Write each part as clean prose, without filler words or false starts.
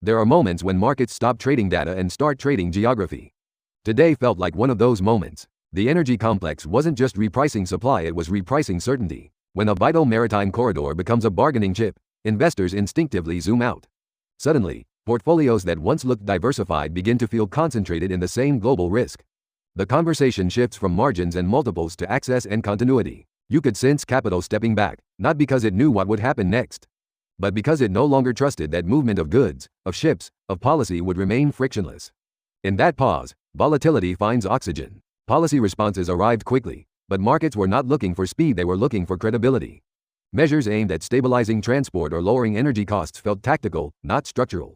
There are moments when markets stop trading data and start trading geography. Today felt like one of those moments. The energy complex wasn't just repricing supply, it was repricing certainty. When a vital maritime corridor becomes a bargaining chip, investors instinctively zoom out. Suddenly, portfolios that once looked diversified begin to feel concentrated in the same global risk. The conversation shifts from margins and multiples to access and continuity. You could sense capital stepping back, not because it knew what would happen next, but because it no longer trusted that movement of goods, of ships, of policy would remain frictionless. In that pause, volatility finds oxygen. Policy responses arrived quickly, but markets were not looking for speed, they were looking for credibility. Measures aimed at stabilizing transport or lowering energy costs felt tactical, not structural.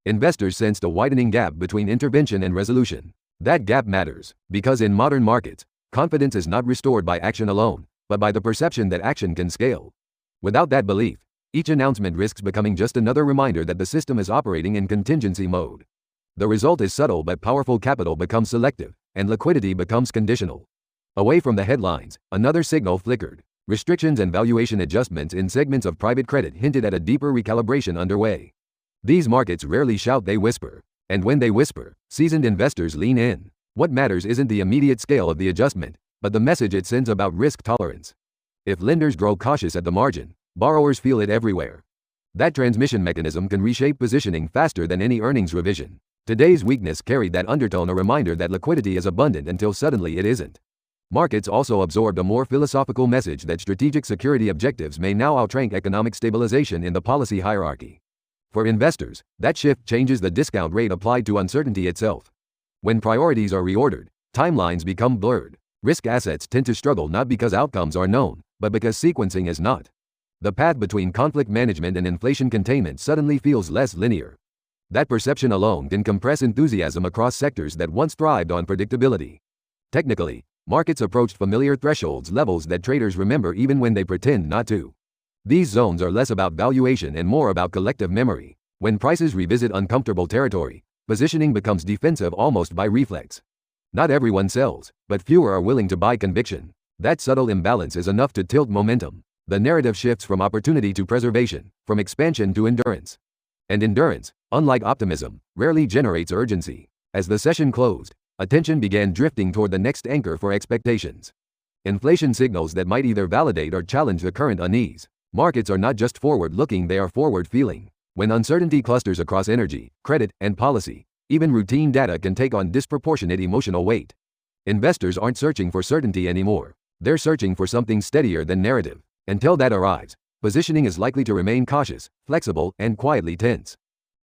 Investors sensed a widening gap between intervention and resolution. That gap matters, because in modern markets, confidence is not restored by action alone, but by the perception that action can scale. Without that belief, each announcement risks becoming just another reminder that the system is operating in contingency mode. The result is subtle, but powerful. Capital becomes selective, and liquidity becomes conditional. Away from the headlines, another signal flickered. Restrictions and valuation adjustments in segments of private credit hinted at a deeper recalibration underway. These markets rarely shout, they whisper. And when they whisper, seasoned investors lean in. What matters isn't the immediate scale of the adjustment, but the message it sends about risk tolerance. If lenders grow cautious at the margin, borrowers feel it everywhere. That transmission mechanism can reshape positioning faster than any earnings revision. Today's weakness carried that undertone, a reminder that liquidity is abundant until suddenly it isn't. Markets also absorbed a more philosophical message that strategic security objectives may now outrank economic stabilization in the policy hierarchy. For investors, that shift changes the discount rate applied to uncertainty itself. When priorities are reordered, timelines become blurred. Risk assets tend to struggle not because outcomes are known, but because sequencing is not. The path between conflict management and inflation containment suddenly feels less linear. That perception alone can compress enthusiasm across sectors that once thrived on predictability. Technically, markets approached familiar thresholds, levels that traders remember even when they pretend not to. These zones are less about valuation and more about collective memory. When prices revisit uncomfortable territory, positioning becomes defensive almost by reflex. Not everyone sells, but fewer are willing to buy conviction. That subtle imbalance is enough to tilt momentum. The narrative shifts from opportunity to preservation, from expansion to endurance. And endurance, unlike optimism, rarely generates urgency. As the session closed, attention began drifting toward the next anchor for expectations. Inflation signals that might either validate or challenge the current unease. Markets are not just forward-looking, they are forward-feeling. When uncertainty clusters across energy, credit, and policy, even routine data can take on disproportionate emotional weight. Investors aren't searching for certainty anymore. They're searching for something steadier than narrative. Until that arrives, positioning is likely to remain cautious, flexible, and quietly tense.